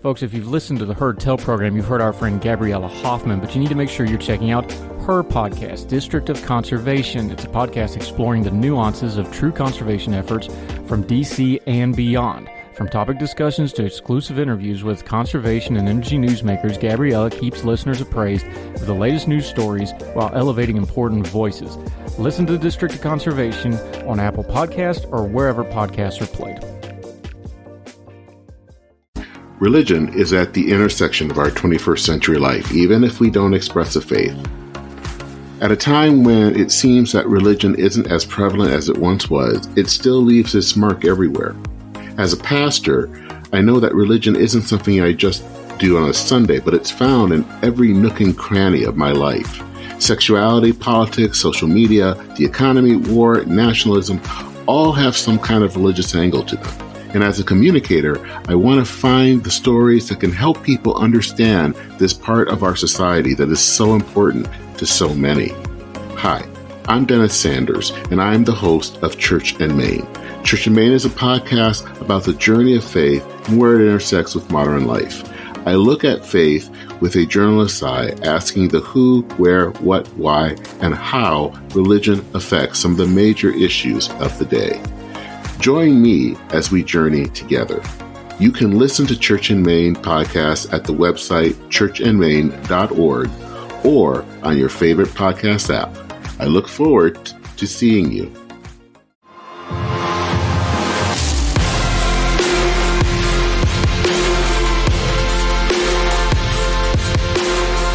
Folks, if you've listened to the Heard Tell program, you've heard our friend Gabriella Hoffman, but you need to make sure you're checking out her podcast, District of Conservation. It's a podcast exploring the nuances of true conservation efforts from D.C. and beyond. From topic discussions to exclusive interviews with conservation and energy newsmakers, Gabriella keeps listeners appraised of the latest news stories while elevating important voices. Listen to the District of Conservation on Apple Podcasts or wherever podcasts are played. Religion is at the intersection of our 21st century life, even if we don't express a faith. At a time when it seems that religion isn't as prevalent as it once was, it still leaves its mark everywhere. As a pastor, I know that religion isn't something I just do on a Sunday, but it's found in every nook and cranny of my life. Sexuality, politics, social media, the economy, war, nationalism, all have some kind of religious angle to them. And as a communicator, I want to find the stories that can help people understand this part of our society that is so important to so many. Hi, I'm Dennis Sanders, and I'm the host of Church and Main. Church and Main is a podcast about the journey of faith and where it intersects with modern life. I look at faith with a journalist's eye, asking the who, where, what, why, and how religion affects some of the major issues of the day. Join me as we journey together. You can listen to Church and Main podcasts at the website churchandmain.org or on your favorite podcast app. I look forward to seeing you.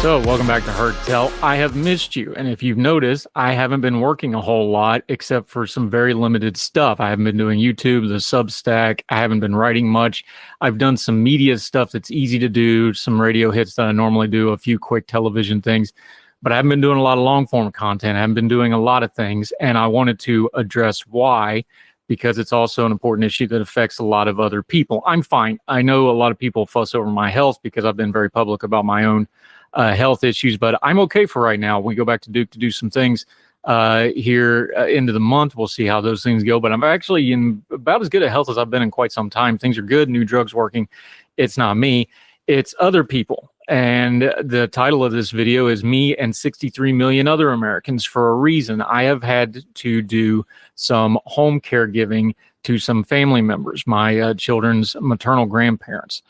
So, welcome back to Heard Tell. I have missed you, and if you've noticed, I haven't been working a whole lot except for some very limited stuff. I haven't been doing YouTube, the Substack. I haven't been writing much. I've done some media stuff that's easy to do, some radio hits that I normally do, a few quick television things, but I haven't been doing a lot of long-form content. I haven't been doing a lot of things, and I wanted to address why, because it's also an important issue that affects a lot of other people. I'm fine. I know a lot of people fuss over my health because I've been very public about my own health issues, but I'm okay for right now. We go back to Duke to do some things here into the month. We'll see how those things go, but I'm actually in about as good a health as I've been in quite some time. Things are good. New drugs working. It's not me. It's other people. And the title of this video is Me and 63 Million Other Americans for a Reason. I have had to do some home caregiving to some family members, my children's maternal grandparents.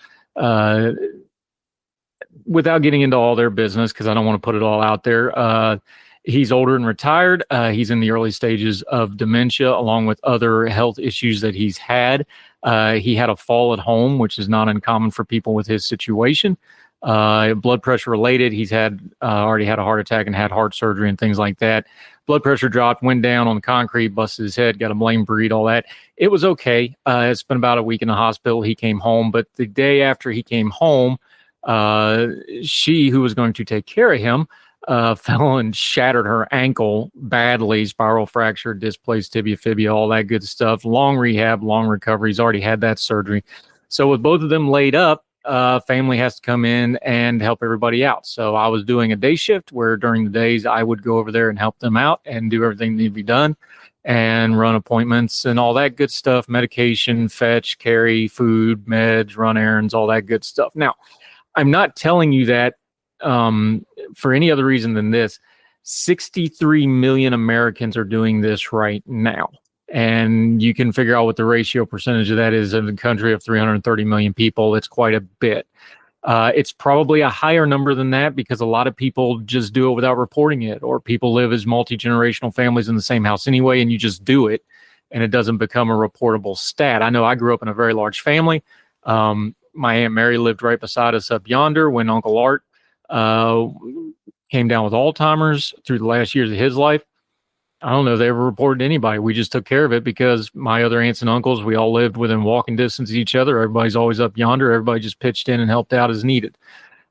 Without getting into all their business, because I don't want to put it all out there, he's older and retired. He's in the early stages of dementia, along with other health issues that he's had. He had a fall at home, which is not uncommon for people with his situation. Blood pressure related. He's had already had a heart attack and had heart surgery and things like that. Blood pressure dropped, went down on the concrete, busted his head, got a blame breed, all that. It was okay. It's been about a week in the hospital. He came home, but the day after he came home, she, who was going to take care of him, fell and shattered her ankle badly, spiral fracture, displaced tibia, fibia, all that good stuff. Long rehab, long recovery. He's already had that surgery. So with both of them laid up, family has to come in and help everybody out. So I was doing a day shift where during the days I would go over there and help them out and do everything that needed to be done and run appointments and all that good stuff, medication, fetch, carry, food, meds, run errands, all that good stuff. Now, I'm not telling you that for any other reason than this. 63 million Americans are doing this right now. And you can figure out what the ratio percentage of that is in a country of 330 million people. It's quite a bit. It's probably a higher number than that because a lot of people just do it without reporting it, or people live as multi-generational families in the same house anyway, and you just do it, and it doesn't become a reportable stat. I know I grew up in a very large family. My Aunt Mary lived right beside us up yonder when Uncle Art came down with Alzheimer's through the last years of his life. I don't know if they ever reported to anybody. We just took care of it because my other aunts and uncles, we all lived within walking distance of each other. Everybody's always up yonder. Everybody just pitched in and helped out as needed.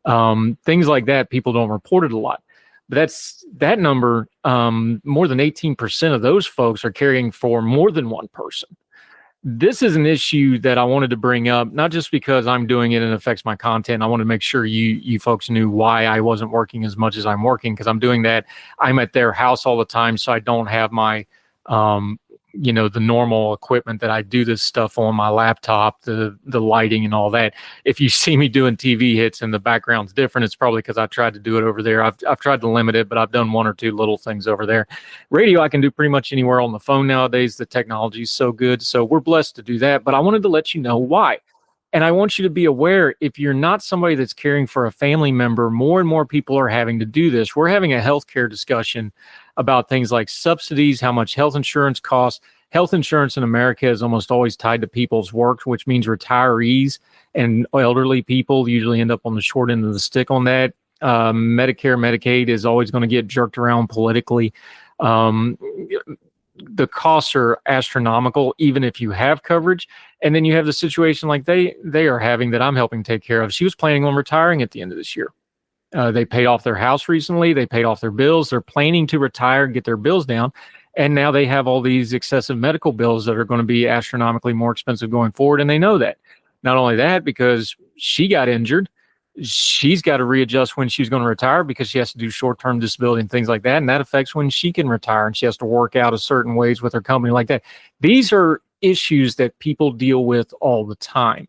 Things like that, people don't report it a lot. But that number, more than 18% of those folks are caring for more than one person. This is an issue that I wanted to bring up, not just because I'm doing it and it affects my content. I wanted to make sure you folks knew why I wasn't working as much as I'm working, because I'm doing that. I'm at their house all the time, so I don't have my the normal equipment that I do this stuff on, my laptop, the lighting and all that. If you see me doing TV hits and the background's different, it's probably because I tried to do it over there. I've tried to limit it, but I've done one or two little things over there. Radio, I can do pretty much anywhere on the phone nowadays. The technology is so good. So we're blessed to do that. But I wanted to let you know why. And I want you to be aware, if you're not somebody that's caring for a family member, more and more people are having to do this. We're having a healthcare discussion about things like subsidies, how much health insurance costs. Health insurance in America is almost always tied to people's work, which means retirees and elderly people usually end up on the short end of the stick on that. Medicare, Medicaid is always going to get jerked around politically. The costs are astronomical, even if you have coverage. And then you have the situation like they are having that I'm helping take care of. She was planning on retiring at the end of this year. They paid off their house recently. They paid off their bills. They're planning to retire, get their bills down. And now they have all these excessive medical bills that are going to be astronomically more expensive going forward. And they know that. Not only that, because she got injured, she's got to readjust when she's going to retire because she has to do short-term disability and things like that. And that affects when she can retire, and she has to work out a certain ways with her company like that. These are issues that people deal with all the time.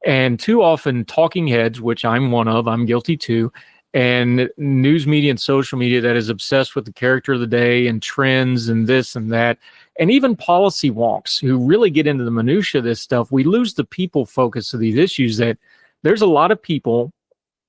And too often talking heads, which I'm one of, I'm guilty too, and news media and social media that is obsessed with the character of the day and trends and this and that, and even policy wonks who really get into the minutia of this stuff, we lose the people focus of these issues. That there's a lot of people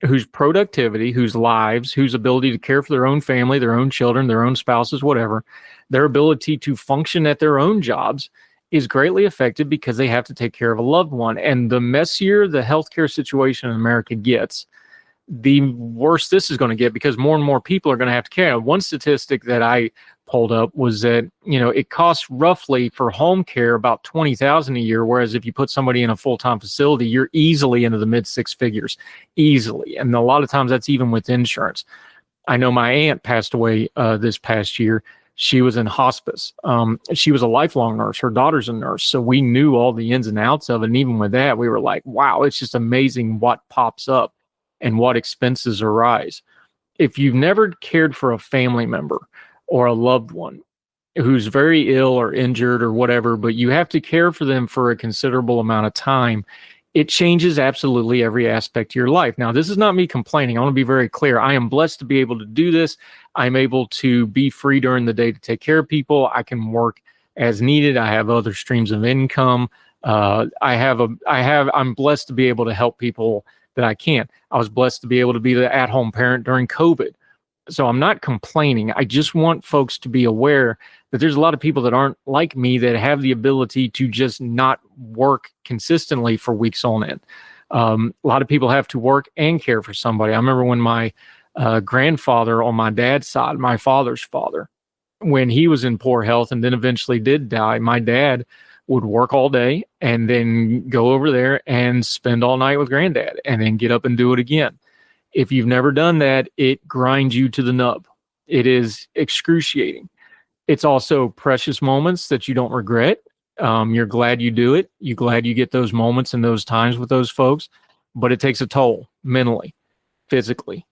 whose productivity, whose lives, whose ability to care for their own family, their own children, their own spouses, whatever, their ability to function at their own jobs is greatly affected because they have to take care of a loved one. And the messier the healthcare situation in America gets, the worse this is going to get, because more and more people are going to have to care. One statistic that I pulled up was that, it costs roughly for home care about $20,000 a year, whereas if you put somebody in a full-time facility, you're easily into the mid six figures, easily. And a lot of times that's even with insurance. I know my aunt passed away this past year. She was in hospice. She was a lifelong nurse. Her daughter's a nurse. So we knew all the ins and outs of it. And even with that, we were like, wow, it's just amazing what pops up and what expenses arise. If you've never cared for a family member or a loved one who's very ill or injured or whatever, but you have to care for them for a considerable amount of time, it changes absolutely every aspect of your life. Now, this is not me complaining. I want to be very clear. I am blessed to be able to do this. I'm able to be free during the day to take care of people. I can work as needed. I have other streams of income. I'm blessed to be able to help people that I can. I was blessed to be able to be the at-home parent during COVID. So I'm not complaining. I just want folks to be aware that there's a lot of people that aren't like me that have the ability to just not work consistently for weeks on end. A lot of people have to work and care for somebody. I remember when my grandfather on my dad's side, my father's father, when he was in poor health and then eventually did die, my dad would work all day and then go over there and spend all night with granddad and then get up and do it again. If you've never done that, it grinds you to the nub. It is excruciating. It's also precious moments that you don't regret. You're glad you do it. You're glad you get those moments and those times with those folks, but it takes a toll mentally, physically,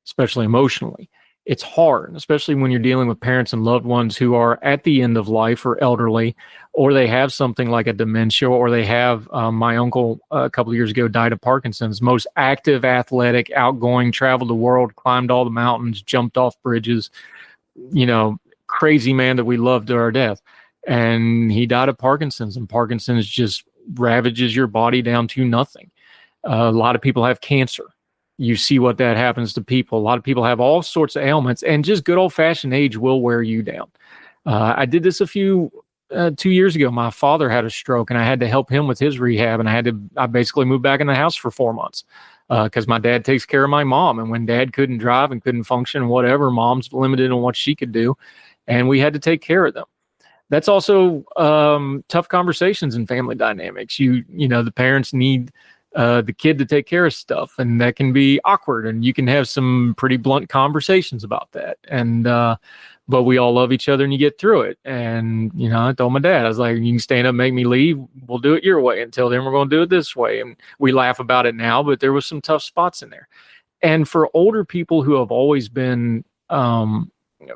especially emotionally. It's hard, especially when you're dealing with parents and loved ones who are at the end of life or elderly, or they have something like a dementia, or they have, my uncle a couple of years ago died of Parkinson's, most active, athletic, outgoing, traveled the world, climbed all the mountains, jumped off bridges, crazy man that we loved to our death. And he died of Parkinson's, and Parkinson's just ravages your body down to nothing. A lot of people have cancer. You see what that happens to people. A lot of people have all sorts of ailments, and just good old-fashioned age will wear you down. I did this 2 years ago. My father had a stroke, and I had to help him with his rehab, and I basically moved back in the house for 4 months because my dad takes care of my mom. And when dad couldn't drive and couldn't function, whatever, mom's limited on what she could do, and we had to take care of them. That's also tough conversations in family dynamics. The parents need the kid to take care of stuff, and that can be awkward, and you can have some pretty blunt conversations about that. And but we all love each other, and you get through it. And I told my dad, I was like, you can stand up, make me leave, we'll do it your way. Until then, we're going to do it this way. And we laugh about it now, but there was some tough spots in there. And for older people who have always been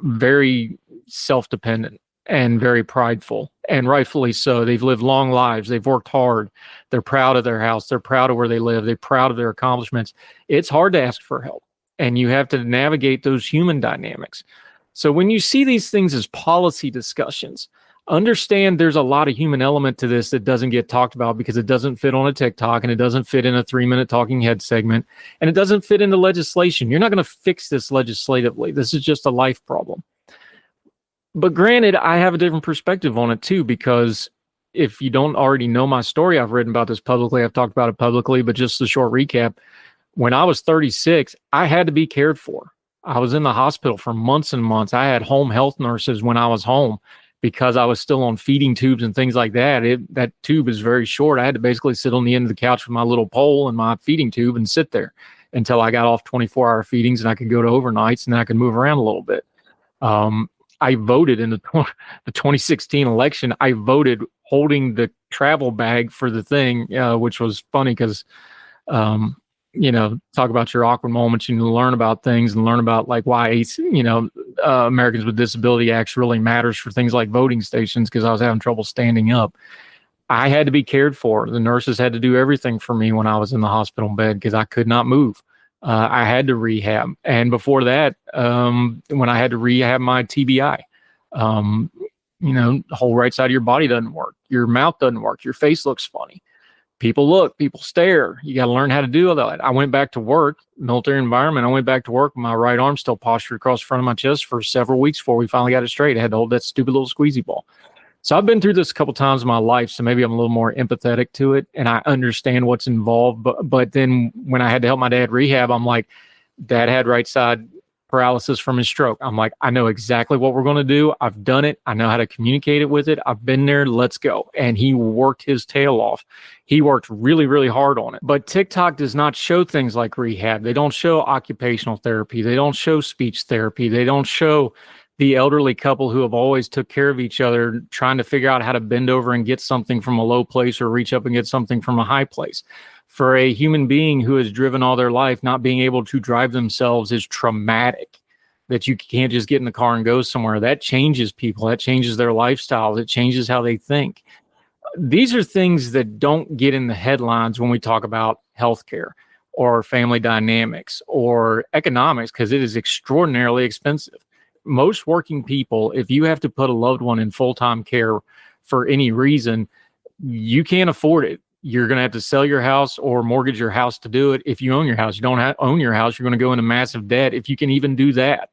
very self-dependent, and very prideful, and rightfully so. They've lived long lives. They've worked hard. They're proud of their house. They're proud of where they live. They're proud of their accomplishments. It's hard to ask for help, and you have to navigate those human dynamics. So when you see these things as policy discussions, understand there's a lot of human element to this that doesn't get talked about because it doesn't fit on a TikTok, and it doesn't fit in a 3-minute talking head segment, and it doesn't fit into legislation. You're not going to fix this legislatively. This is just a life problem. But granted, I have a different perspective on it too, because if you don't already know my story, I've written about this publicly. I've talked about it publicly, but just a short recap. When I was 36, I had to be cared for. I was in the hospital for months and months. I had home health nurses when I was home because I was still on feeding tubes and things like that. That tube is very short. I had to basically sit on the end of the couch with my little pole and my feeding tube and sit there until I got off 24-hour feedings and I could go to overnights and then I could move around a little bit. I voted in the 2016 election. I voted holding the travel bag for the thing, which was funny because, talk about your awkward moments and you learn about things and learn about like why, Americans with Disability Acts really matters for things like voting stations, because I was having trouble standing up. I had to be cared for. The nurses had to do everything for me when I was in the hospital bed because I could not move. I had to rehab. And before that, when I had to rehab my TBI, the whole right side of your body doesn't work. Your mouth doesn't work. Your face looks funny. People look, people stare. You got to learn how to do all that. I went back to work, military environment. I went back to work with my right arm still postured across the front of my chest for several weeks before we finally got it straight. I had to hold that stupid little squeezy ball. So I've been through this a couple times in my life, so maybe I'm a little more empathetic to it, and I understand what's involved. But then when I had to help my dad rehab, I'm like, Dad had right side paralysis from his stroke. I'm like, I know exactly what we're going to do. I've done it. I know how to communicate it with it. I've been there. Let's go. And he worked his tail off. He worked really, really hard on it. But TikTok does not show things like rehab. They don't show occupational therapy. They don't show speech therapy. They don't show the elderly couple who have always took care of each other, trying to figure out how to bend over and get something from a low place or reach up and get something from a high place. For a human being who has driven all their life, not being able to drive themselves is traumatic. That you can't just get in the car and go somewhere. That changes people. That changes their lifestyles. It changes how they think. These are things that don't get in the headlines when we talk about healthcare or family dynamics or economics, because it is extraordinarily expensive. Most working people, if you have to put a loved one in full-time care for any reason, you can't afford it. You're going to have to sell your house or mortgage your house to do it. If you own your house, you don't own your house, you're going to go into massive debt if you can even do that.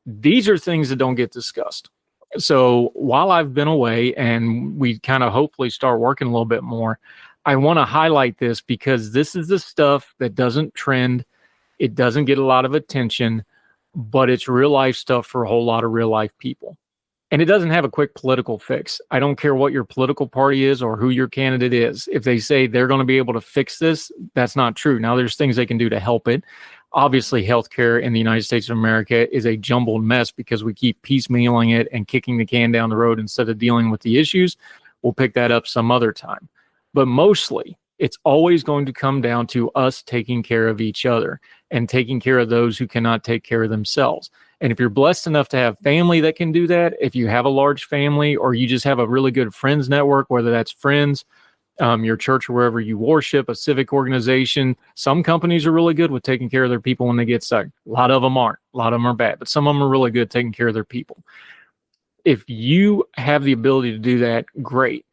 These are things that don't get discussed. So while I've been away and we kind of hopefully start working a little bit more, I want to highlight this because this is the stuff that doesn't trend. It doesn't get a lot of attention, but it's real life stuff for a whole lot of real life people. And it doesn't have a quick political fix. I don't care what your political party is or who your candidate is. If they say they're going to be able to fix this, that's not true. Now, there's things they can do to help it. Obviously, healthcare in the United States of America is a jumbled mess because we keep piecemealing it and kicking the can down the road instead of dealing with the issues. We'll pick that up some other time. But mostly, it's always going to come down to us taking care of each other and taking care of those who cannot take care of themselves. And if you're blessed enough to have family that can do that, if you have a large family or you just have a really good friends network, whether that's friends, your church or wherever you worship, a civic organization, some companies are really good with taking care of their people when they get sick. A lot of them aren't. A lot of them are bad, but some of them are really good taking care of their people. If you have the ability to do that, great.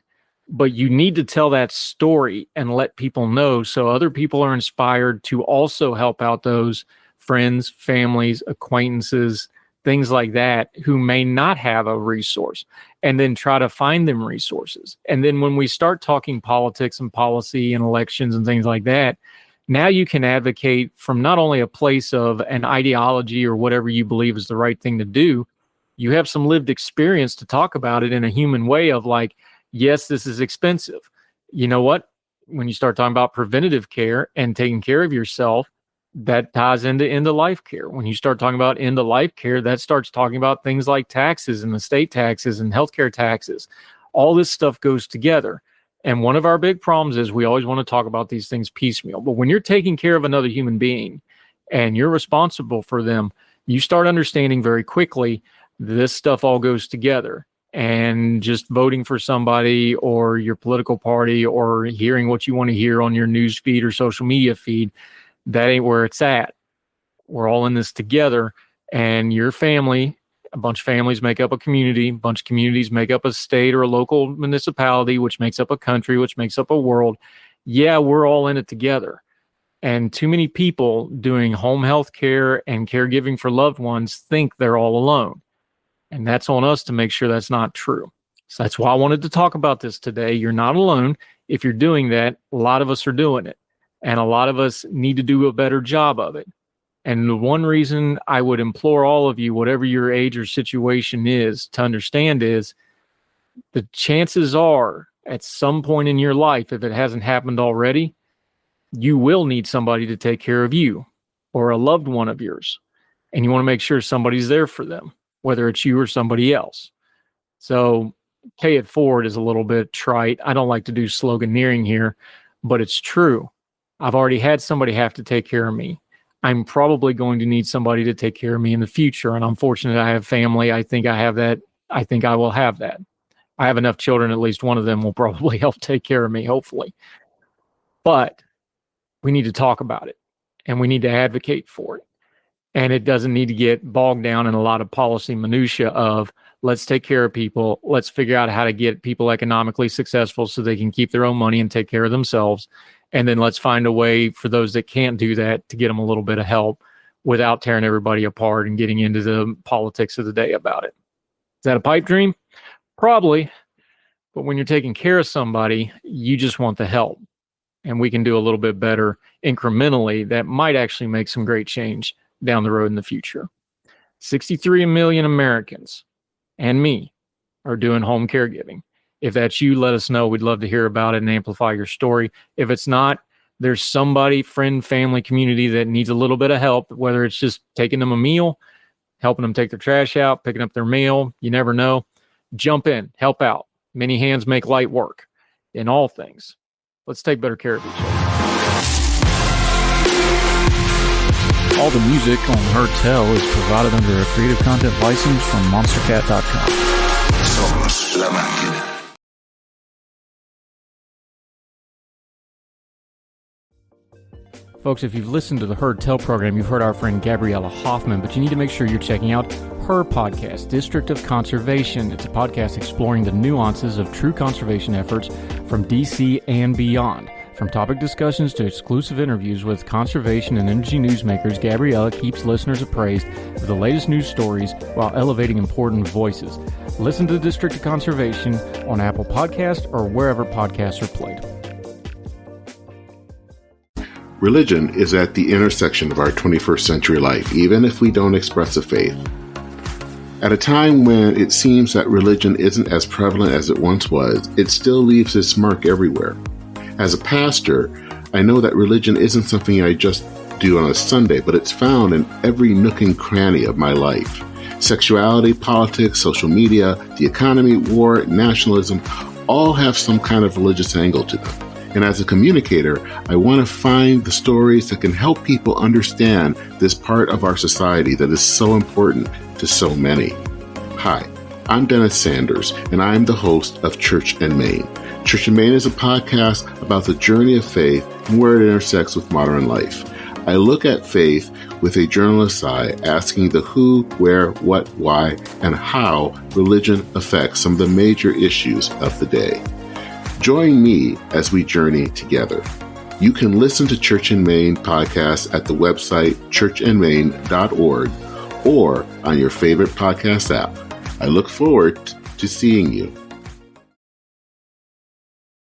But you need to tell that story and let people know so other people are inspired to also help out those friends, families, acquaintances, things like that, who may not have a resource, and then try to find them resources. And then when we start talking politics and policy and elections and things like that, now you can advocate from not only a place of an ideology or whatever you believe is the right thing to do, you have some lived experience to talk about it in a human way of like, yes, this is expensive. You know what? When you start talking about preventative care and taking care of yourself, that ties into end-of-life care. When you start talking about end-of-life care, that starts talking about things like taxes and the state taxes and healthcare taxes. All this stuff goes together. And one of our big problems is we always want to talk about these things piecemeal. But when you're taking care of another human being and you're responsible for them, you start understanding very quickly this stuff all goes together. and just voting for somebody or your political party or hearing what you want to hear on your news feed or social media feed, that ain't where it's at. We're all in this together, and your family, a bunch of families make up a community, a bunch of communities make up a state or a local municipality, which makes up a country, which makes up a world. Yeah, we're all in it together. And too many people doing home health care and caregiving for loved ones think they're all alone. And that's on us to make sure that's not true. So that's why I wanted to talk about this today. You're not alone. If you're doing that, a lot of us are doing it. And a lot of us need to do a better job of it. And the one reason I would implore all of you, whatever your age or situation is, to understand is the chances are at some point in your life, if it hasn't happened already, you will need somebody to take care of you or a loved one of yours. And you want to make sure somebody's there for them, whether it's you or somebody else. So pay it forward is a little bit trite. I don't like to do sloganeering here, but it's true. I've already had somebody have to take care of me. I'm probably going to need somebody to take care of me in the future. And I'm fortunate I have family. I think I have that. I think I will have that. I have enough children, at least one of them will probably help take care of me, hopefully. But we need to talk about it, and we need to advocate for it. And it doesn't need to get bogged down in a lot of policy minutia of let's take care of people. Let's figure out how to get people economically successful so they can keep their own money and take care of themselves. And then let's find a way for those that can't do that to get them a little bit of help without tearing everybody apart and getting into the politics of the day about it. Is that a pipe dream? Probably. But when you're taking care of somebody, you just want the help. And we can do a little bit better incrementally. That might actually make some great change down the road in the future. 63 million Americans and me are doing home caregiving. If that's you, let us know. We'd love to hear about it and amplify your story. If it's not, there's somebody, friend, family, community that needs a little bit of help, whether it's just taking them a meal, helping them take their trash out, picking up their mail. You never know. Jump in, help out. Many hands make light work in all things. Let's take better care of each other. All the music on Hertel is provided under a Creative Content license from monstercat.com. Somos la máquina. Folks, if you've listened to the Hertel program, you've heard our friend Gabriella Hoffman, but you need to make sure you're checking out her podcast, District of Conservation. It's a podcast exploring the nuances of true conservation efforts from DC and beyond. From topic discussions to exclusive interviews with conservation and energy newsmakers, Gabriella keeps listeners appraised of the latest news stories while elevating important voices. Listen to the District of Conservation on Apple Podcasts or wherever podcasts are played. Religion is at the intersection of our 21st century life, even if we don't express a faith. At a time when it seems that religion isn't as prevalent as it once was, it still leaves its mark everywhere. As a pastor, I know that religion isn't something I just do on a Sunday, but it's found in every nook and cranny of my life. Sexuality, politics, social media, the economy, war, nationalism, all have some kind of religious angle to them. And as a communicator, I want to find the stories that can help people understand this part of our society that is so important to so many. Hi, I'm Dennis Sanders, and I'm the host of Church and Main. Church and Main is a podcast about the journey of faith and where it intersects with modern life. I look at faith with a journalist's eye, asking the who, where, what, why, and how religion affects some of the major issues of the day. Join me as we journey together. You can listen to Church and Main podcast at the website churchandmain.org or on your favorite podcast app. I look forward to seeing you.